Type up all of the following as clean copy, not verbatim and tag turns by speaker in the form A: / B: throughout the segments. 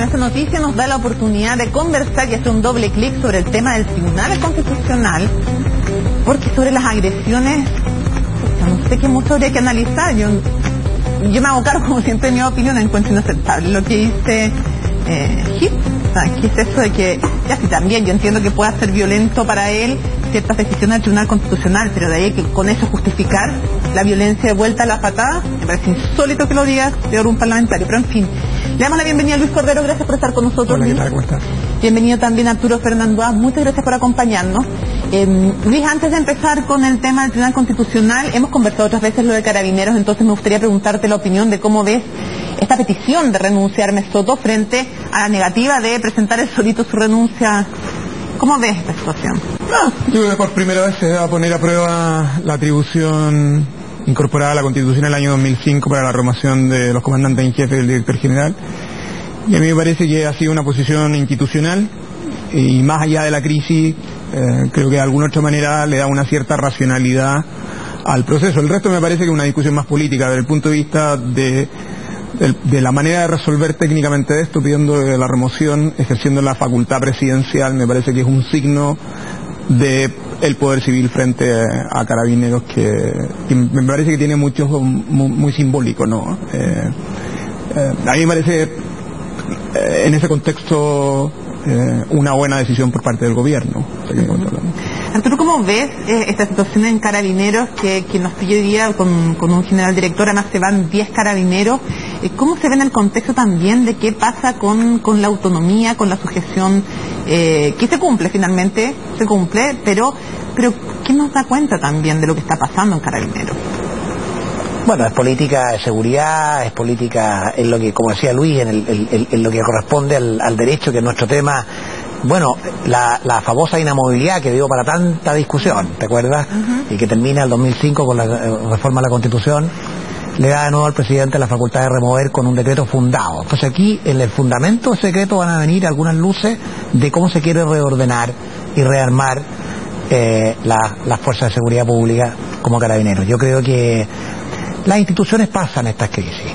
A: esta noticia nos da la oportunidad de conversar y hacer un doble clic sobre el tema del Tribunal Constitucional, porque sobre las agresiones, no sé qué mucho habría que analizar. Yo me hago cargo, como siempre, de mi opinión, encuentro inaceptable lo que dice Hip. ¿Qué es eso de que, ya sí, también yo entiendo que pueda ser violento para él ciertas decisiones del Tribunal Constitucional, pero de ahí que con eso justificar la violencia de vuelta a la patada, me parece insólito que lo diga de un parlamentario, pero en fin. Le damos la bienvenida a Luis Cordero, gracias por estar con nosotros.
B: Hola, ¿qué tal? ¿Cómo estás?
A: Bienvenido también a Arturo Fernando, muchas gracias por acompañarnos. Luis, antes de empezar con el tema del Tribunal Constitucional, hemos conversado otras veces lo de Carabineros, entonces me gustaría preguntarte la opinión de cómo ves esta petición de renunciar Soto frente a la negativa de presentar él solito su renuncia. ¿Cómo ves esta situación?
B: Yo creo que por primera vez se va a poner a prueba la atribución incorporada a la Constitución en el año 2005 para la renovación de los comandantes en jefe del director general. Y a mí me parece que ha sido una posición institucional y más allá de la crisis, creo que de alguna otra manera le da una cierta racionalidad al proceso. El resto me parece que es una discusión más política desde el punto de vista de la manera de resolver técnicamente esto, pidiendo la remoción, ejerciendo la facultad presidencial. Me parece que es un signo de el poder civil frente a Carabineros que me parece que tiene mucho muy simbólico, ¿no? A mí me parece en ese contexto una buena decisión por parte del gobierno.
A: Arturo, ¿cómo ves esta situación en Carabineros que nos pilló hoy día con un general director? Además se van 10 carabineros. ¿Cómo se ve en el contexto también de qué pasa con la autonomía, con la sujeción que se cumple finalmente, pero ¿qué nos da cuenta también de lo que está pasando en Carabineros?
C: Bueno, es política de seguridad, es política en lo que, como decía Luis, en lo que corresponde al derecho, que es nuestro tema. Bueno, la famosa inamovilidad que dio para tanta discusión, ¿te acuerdas? Y que termina el 2005 con la reforma a la Constitución, le da de nuevo al presidente la facultad de remover con un decreto fundado. Entonces aquí, en el fundamento del secreto, van a venir algunas luces de cómo se quiere reordenar y rearmar las fuerzas de seguridad pública como Carabineros. Yo creo que las instituciones pasan estas crisis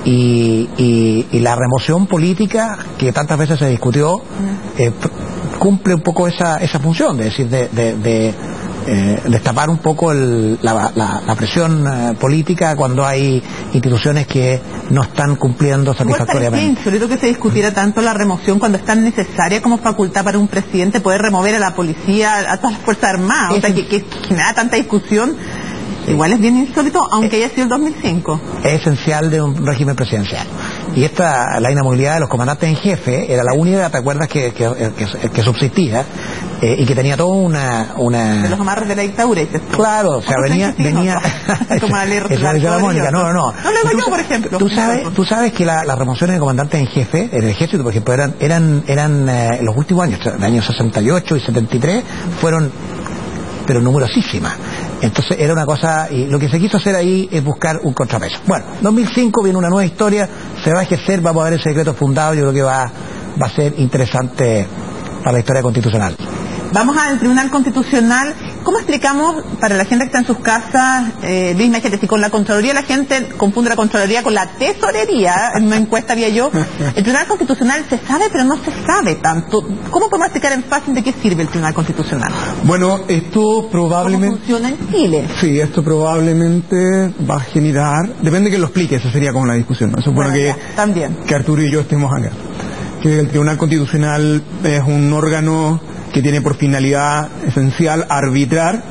C: y la remoción política que tantas veces se discutió cumple un poco esa función, de decir, de destapar un poco la presión política cuando hay instituciones que no están cumpliendo satisfactoriamente.
A: Sobre todo que se discutiera tanto la remoción cuando es tan necesaria como facultad para un presidente poder remover a la policía, a todas las Fuerzas Armadas, o sea que genera tanta discusión. Igual es bien insólito, aunque haya sido el 2005. Es
C: esencial de un régimen presidencial. Y la inamovilidad de los comandantes en jefe era la única, ¿te acuerdas?, que subsistía y que tenía toda una...
A: De los amarres de la dictadura, dices tú.
C: Claro, o sea, venía...
A: Como la ley
C: Mónica, no.
A: No lo digo yo, por ejemplo.
C: Tú sabes que las remociones de comandantes en jefe, en el ejército, por ejemplo, eran en los últimos años, en el año 68 y 73, fueron pero numerosísimas. Entonces era una cosa, y lo que se quiso hacer ahí es buscar un contrapeso. Bueno, 2005 viene una nueva historia, se va a ejercer, vamos a ver ese decreto fundado, yo creo que va a ser interesante para la historia constitucional.
A: Vamos al Tribunal Constitucional. ¿Cómo explicamos para la gente que está en sus casas, Luis, imagínate, si con la Contraloría la gente confunde la Contraloría con la Tesorería, en una encuesta había yo, el Tribunal Constitucional se sabe pero no se sabe tanto? ¿Cómo podemos explicar en fácil de qué sirve el Tribunal Constitucional?
B: Bueno, esto probablemente...
A: ¿Cómo funciona en Chile?
B: Sí, esto probablemente va a generar... Depende que lo explique, esa sería como la discusión, ¿no? Eso es bueno que Arturo y yo estemos acá. Que el Tribunal Constitucional es un órgano que tiene por finalidad esencial arbitrar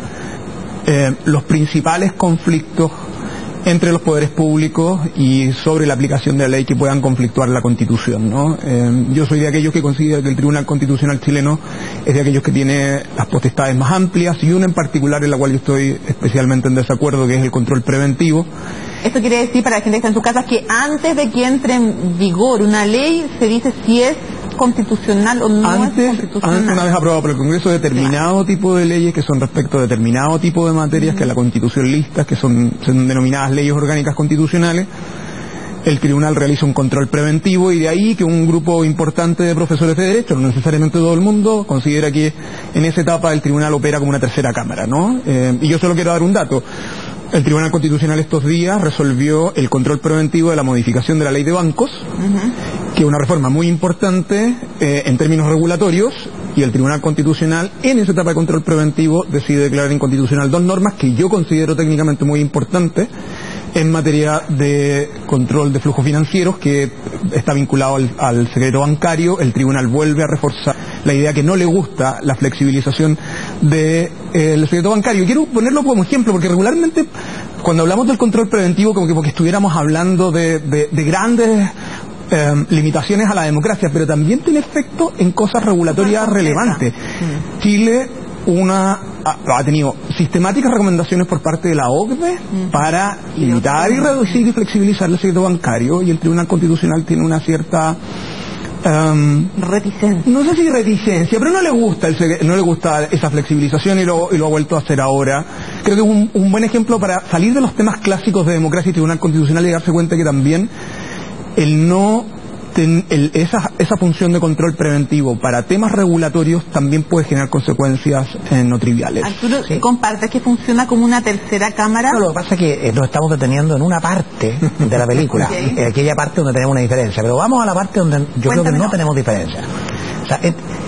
B: los principales conflictos entre los poderes públicos y sobre la aplicación de la ley que puedan conflictuar la Constitución, ¿no? Yo soy de aquellos que consideran que el Tribunal Constitucional chileno es de aquellos que tiene las potestades más amplias, y una en particular en la cual yo estoy especialmente en desacuerdo, que es el control preventivo.
A: Esto quiere decir, para la gente que está en su casa, que antes de que entre en vigor una ley se dice si es constitucional o no es constitucional.
B: Antes, una vez aprobado por el Congreso, determinado tipo de leyes que son respecto a determinado tipo de materias que la Constitución lista, que son denominadas leyes orgánicas constitucionales, el tribunal realiza un control preventivo, y de ahí que un grupo importante de profesores de derecho, no necesariamente todo el mundo, considera que en esa etapa el tribunal opera como una tercera cámara, ¿no? Y yo solo quiero dar un dato. El Tribunal Constitucional estos días resolvió el control preventivo de la modificación de la ley de bancos, que es una reforma muy importante en términos regulatorios, y el Tribunal Constitucional en esa etapa de control preventivo decide declarar inconstitucional dos normas que yo considero técnicamente muy importantes en materia de control de flujos financieros, que está vinculado al secreto bancario. El tribunal vuelve a reforzar la idea que no le gusta la flexibilización del secreto bancario. Quiero ponerlo como ejemplo, porque regularmente cuando hablamos del control preventivo, como que porque estuviéramos hablando de grandes limitaciones a la democracia, pero también tiene efecto en cosas regulatorias relevantes. Chile ha tenido sistemáticas recomendaciones por parte de la OCDE para limitar y reducir y flexibilizar el secreto bancario, y el Tribunal Constitucional tiene una cierta
A: reticencia.
B: No sé si reticencia, pero no le gusta esa flexibilización, y lo ha vuelto a hacer ahora. Creo que es un buen ejemplo para salir de los temas clásicos de democracia y Tribunal Constitucional y darse cuenta que también esa función de control preventivo para temas regulatorios también puede generar consecuencias no triviales.
A: Arturo, ¿sí? ¿Compartes que funciona como una tercera cámara?
C: No, lo que pasa es que nos estamos deteniendo en una parte de la película, aquella parte donde tenemos una diferencia, pero vamos a la parte donde yo creo que no tenemos diferencia. O sea,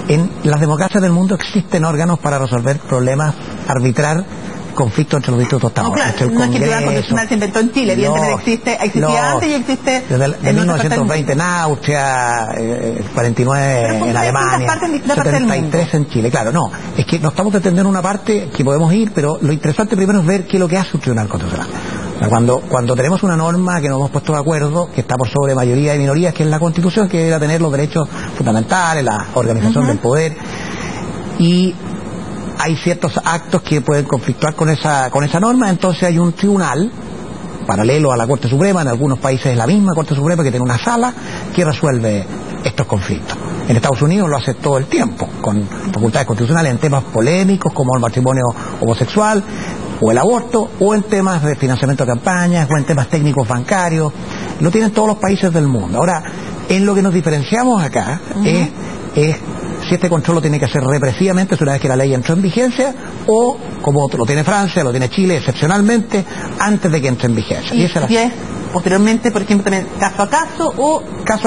C: en las democracias del mundo existen órganos para resolver problemas, arbitrar conflictos entre los distintos estados.
A: No, claro, no es que el Tribunal Constitucional se inventó en Chile, evidentemente existía antes y existe
C: desde 1920 en Austria, 49 en Alemania, 73 en Chile. Claro, no, es que nos estamos deteniendo en una parte que podemos ir, pero lo interesante primero es ver qué es lo que hace un Tribunal Constitucional. O sea, cuando tenemos una norma que nos hemos puesto de acuerdo, que está por sobre mayoría y minorías, que es la Constitución, que debe tener los derechos fundamentales, la organización del poder, y hay ciertos actos que pueden conflictuar con esa norma, entonces hay un tribunal paralelo a la Corte Suprema, en algunos países es la misma Corte Suprema, que tiene una sala que resuelve estos conflictos. En Estados Unidos lo hace todo el tiempo, con facultades constitucionales en temas polémicos como el matrimonio homosexual o el aborto, o en temas de financiamiento de campañas, o en temas técnicos bancarios. Lo tienen todos los países del mundo. Ahora, en lo que nos diferenciamos acá es si este control lo tiene que hacer represivamente una vez que la ley entró en vigencia, o como lo tiene Francia, lo tiene Chile excepcionalmente, antes de que entre en vigencia.
A: Y es posteriormente, por ejemplo, también caso a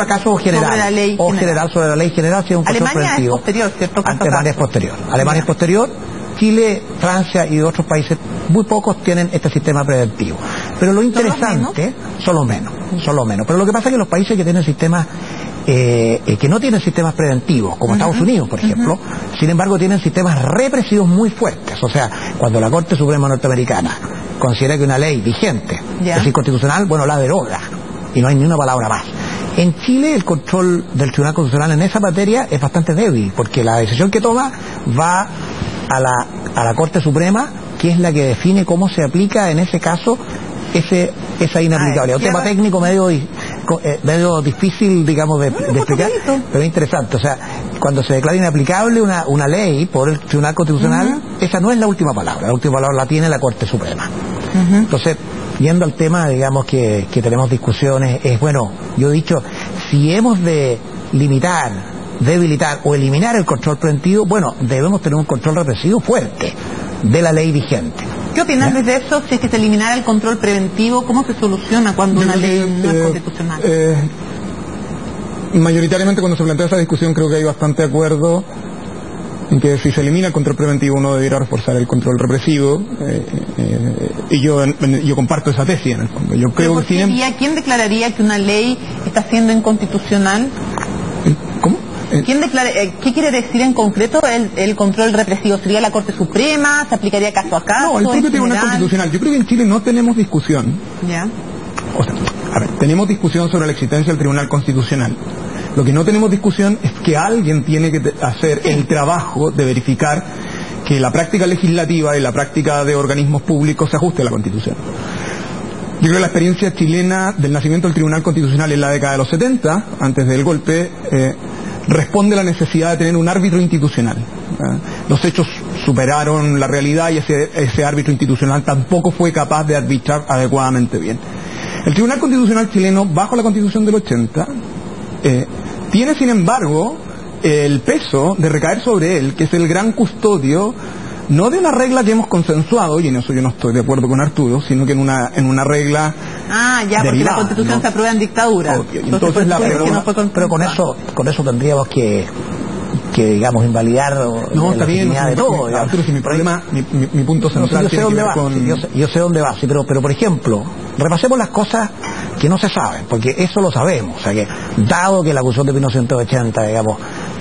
A: caso o general,
C: sobre la ley general. Sobre la ley general, si es un control
A: Alemania
C: preventivo.
A: Es posterior, ¿cierto?
C: Alemania es posterior. Alemania es posterior. Chile, Francia y otros países, muy pocos tienen este sistema preventivo. Pero lo interesante, son los menos. Pero lo que pasa es que los países que tienen sistemas que no tienen sistemas preventivos, como Estados Unidos, por ejemplo, sin embargo tienen sistemas represivos muy fuertes. O sea, cuando la Corte Suprema norteamericana considera que una ley vigente es inconstitucional, bueno, la deroga, y no hay ni una palabra más. En Chile el control del Tribunal Constitucional en esa materia es bastante débil, porque la decisión que toma va a la Corte Suprema, que es la que define cómo se aplica en ese caso esa inaplicabilidad. Un tema técnico medio difícil, digamos, de explicar, pero interesante. O sea, cuando se declara inaplicable una ley por el Tribunal Constitucional, esa no es la última palabra. La última palabra la tiene la Corte Suprema. Entonces, yendo al tema, digamos, que tenemos discusiones, bueno, yo he dicho, si hemos de limitar, debilitar o eliminar el control preventivo, bueno, debemos tener un control represivo fuerte de la ley vigente.
A: ¿Qué opinas de eso? Si es que se eliminara el control preventivo, ¿cómo se soluciona cuando una ley no es constitucional?
B: Mayoritariamente cuando se plantea esa discusión creo que hay bastante acuerdo en que si se elimina el control preventivo uno debería reforzar el control represivo, y yo comparto esa tesis en el fondo. Yo creo que
A: ¿quién declararía que una ley está siendo inconstitucional?
B: ¿Cómo?
A: ¿Qué quiere decir en concreto el control represivo? ¿Sería la Corte Suprema? ¿Se aplicaría caso a caso?
B: No, el propio Tribunal Constitucional. Yo creo que en Chile no tenemos discusión. O sea, a ver, tenemos discusión sobre la existencia del Tribunal Constitucional. Lo que no tenemos discusión es que alguien tiene que hacer el trabajo de verificar que la práctica legislativa y la práctica de organismos públicos se ajuste a la Constitución. Yo creo que la experiencia chilena del nacimiento del Tribunal Constitucional en la década de los 70, antes del golpe, responde a la necesidad de tener un árbitro institucional. Los hechos superaron la realidad y ese árbitro institucional tampoco fue capaz de arbitrar adecuadamente bien. El Tribunal Constitucional chileno, bajo la Constitución del 80, tiene sin embargo el peso de recaer sobre él, que es el gran custodio no de una regla que hemos consensuado, y en eso yo no estoy de acuerdo con Arturo, sino que en una regla
A: porque la Constitución se aprueba en dictadura.
B: Entonces
C: pero con eso tendríamos que digamos invalidar
B: está bien,
C: de todo,
B: Arturo, si mi problema, mi punto central
C: yo sé dónde va, yo sé dónde va, sí, pero por ejemplo, repasemos las cosas que no se saben, porque eso lo sabemos, o sea que dado que la Constitución de 1980, digamos,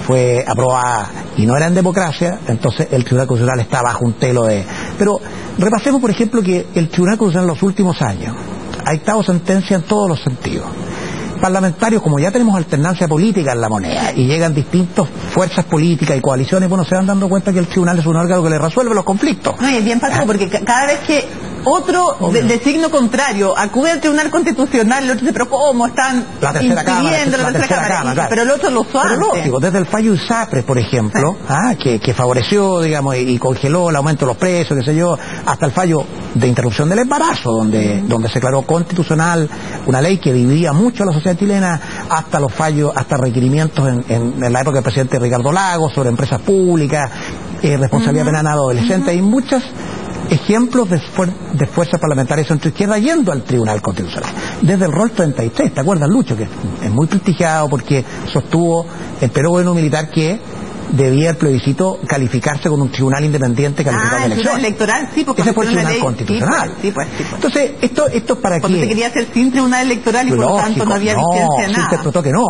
C: fue aprobada y no era en democracia, entonces el Tribunal Constitucional está bajo un telo de... Pero repasemos, por ejemplo, que el Tribunal Constitucional en los últimos años ha dictado sentencia en todos los sentidos. Parlamentarios, como ya tenemos alternancia política en la moneda y llegan distintas fuerzas políticas y coaliciones, bueno, se van dando cuenta que el tribunal es un órgano que le resuelve los conflictos.
A: No, y es bien fácil, porque cada vez que otro de signo contrario acude al Tribunal Constitucional, el otro dice, pero ¿cómo están
C: la tercera cámara,
A: claro. Pero el otro lo suave.
C: Pero lógico, desde el fallo ISAPRES, por ejemplo, que favoreció, digamos, y congeló el aumento de los precios, qué sé yo, hasta el fallo de interrupción del embarazo, donde se declaró constitucional una ley que dividía mucho a la sociedad chilena, hasta los fallos, hasta requerimientos en la época del presidente Ricardo Lagos sobre empresas públicas, responsabilidad penal a adolescentes, y muchos ejemplos de fuerzas parlamentarias centroizquierda yendo al Tribunal Constitucional. Desde el rol 33, ¿te acuerdas, Lucho? Que es muy prestigiado porque sostuvo el periodo gobierno militar que debía el plebiscito calificarse con un tribunal independiente calificado de elección.
A: El electoral, sí, porque
C: ese fue el Tribunal Constitucional.
A: Sí, pues.
C: Entonces, esto es para
A: porque se quería hacer sin tribunal electoral y por lo tanto no había vigencia de nada.
C: Se interpretó que no.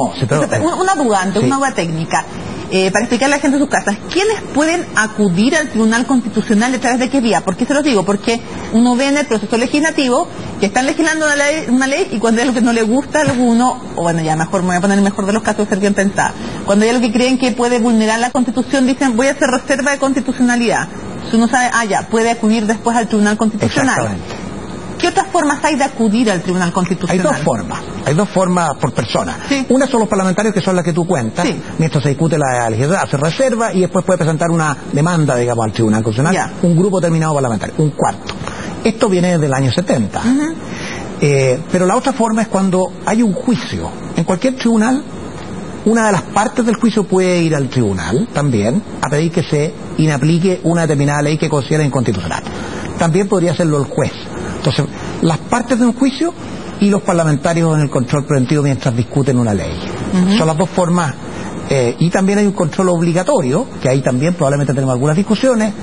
A: Una duda técnica. Para explicarle a la gente en sus casas, ¿quiénes pueden acudir al Tribunal Constitucional a través de qué vía? ¿Por qué se los digo? Porque uno ve en el proceso legislativo que están legislando una ley y cuando hay algo que no le gusta a alguno, o bueno, ya mejor me voy a poner el mejor de los casos, ser bien pensada. Cuando hay algo que creen que puede vulnerar la Constitución, dicen, voy a hacer reserva de constitucionalidad. Si uno sabe, puede acudir después al Tribunal Constitucional.
C: Exactamente.
A: ¿Qué otras formas hay de acudir al Tribunal Constitucional?
C: Hay dos formas por persona.
A: Sí.
C: Una son los parlamentarios, que son las que tú cuentas, mientras se discute la legislatura, hace reserva y después puede presentar una demanda, digamos, al Tribunal Constitucional, un grupo determinado parlamentario, un cuarto. Esto viene desde el año 70. Pero la otra forma es cuando hay un juicio. En cualquier tribunal, una de las partes del juicio puede ir al tribunal también a pedir que se inaplique una determinada ley que considera inconstitucional. También podría hacerlo el juez. Entonces, las partes de un juicio y los parlamentarios en el control preventivo mientras discuten una ley. Son las dos formas. Y también hay un control obligatorio, que ahí también probablemente tenemos algunas discusiones,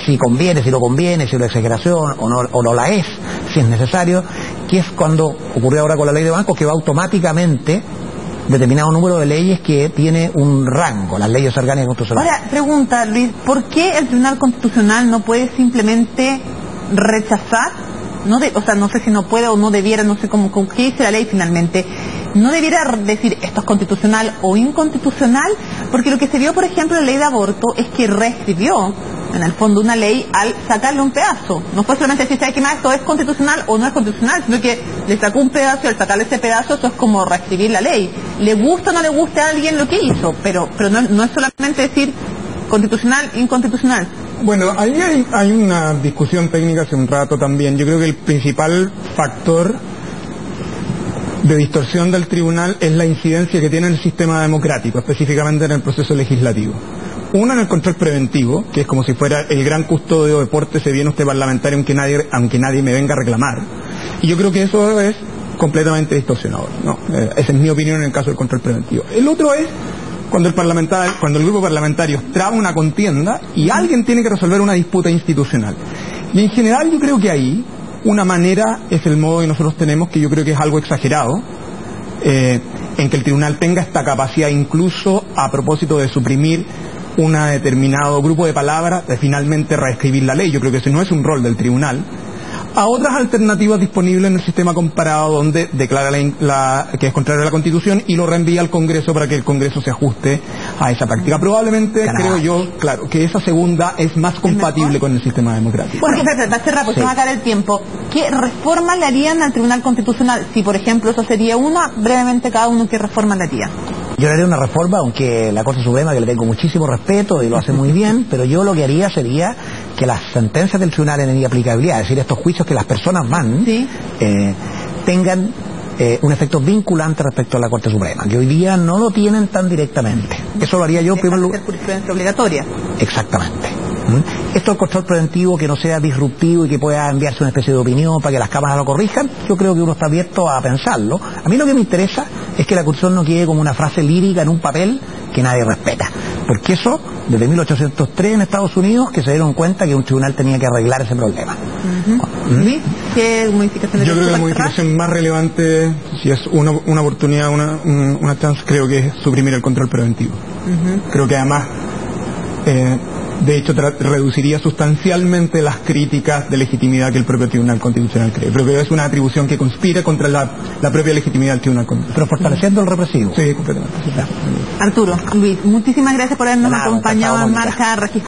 C: si conviene, si no conviene, si es una exageración o no la es, si es necesario, que es cuando ocurrió ahora con la ley de bancos, que va automáticamente determinado número de leyes que tiene un rango, las leyes orgánicas constitucionales.
A: Ahora, pregunta, Luis, ¿por qué el Tribunal Constitucional no puede simplemente rechazar? No sé si no puede o no debiera, no sé cómo qué dice la ley finalmente. No debiera decir esto es constitucional o inconstitucional, porque lo que se vio, por ejemplo, en la ley de aborto es que reescribió, en el fondo, una ley al sacarle un pedazo. No fue solamente decir, ¿sabes qué más? Esto es constitucional o no es constitucional, sino que le sacó un pedazo y al sacarle ese pedazo, eso es como reescribir la ley. Le gusta o no le gusta a alguien lo que hizo, pero no es solamente decir constitucional, inconstitucional.
B: Bueno, ahí hay una discusión técnica hace un rato también. Yo creo que el principal factor de distorsión del tribunal es la incidencia que tiene en el sistema democrático, específicamente en el proceso legislativo. Uno, en el control preventivo, que es como si fuera el gran custodio de pórtese bien usted parlamentario aunque nadie me venga a reclamar. Y yo creo que eso es completamente distorsionador, ¿no? Esa es mi opinión en el caso del control preventivo. El otro es cuando el grupo parlamentario traba una contienda y alguien tiene que resolver una disputa institucional. Y en general yo creo que ahí una manera es el modo que nosotros tenemos, que yo creo que es algo exagerado, en que el tribunal tenga esta capacidad incluso a propósito de suprimir un determinado grupo de palabras, de finalmente reescribir la ley. Yo creo que ese no es un rol del tribunal. A otras alternativas disponibles en el sistema comparado, donde declara que es contrario a la Constitución y lo reenvía al Congreso para que el Congreso se ajuste a esa práctica. Probablemente, creo yo, claro, que esa segunda es más compatible con el sistema democrático.
A: Bueno, va a cerrar, porque se va a acabar el tiempo. ¿Qué reforma le harían al Tribunal Constitucional? Si, por ejemplo, eso sería una, brevemente cada uno, ¿qué reforma le haría?
C: Yo le haría una reforma, aunque la Corte Suprema, que le tengo muchísimo respeto y lo hace muy bien, pero yo lo que haría sería que las sentencias del tribunal en inaplicabilidad, es decir, estos juicios que las personas van, tengan un efecto vinculante respecto a la Corte Suprema, que hoy día no lo tienen tan directamente. Eso lo haría yo en primer lugar.
A: Jurisprudencia obligatoria.
C: Exactamente. Esto del control preventivo, que no sea disruptivo y que pueda enviarse una especie de opinión para que las cámaras lo corrijan, yo creo que uno está abierto a pensarlo. A mí lo que me interesa es que la Constitución no quede como una frase lírica en un papel que nadie respeta, porque eso, desde 1803 en Estados Unidos, que se dieron cuenta que un tribunal tenía que arreglar ese problema.
A: ¿Qué modificación?
B: Yo creo que la modificación más relevante, si es una oportunidad, una chance, creo que es suprimir el control preventivo. Creo que además, de hecho, reduciría sustancialmente las críticas de legitimidad que el propio Tribunal Constitucional cree. Creo que es una atribución que conspira contra la propia legitimidad del Tribunal Constitucional.
C: Pero fortaleciendo el represivo.
B: Sí, completamente.
A: Arturo, Luis, muchísimas gracias por habernos acompañado en Marca Registrada.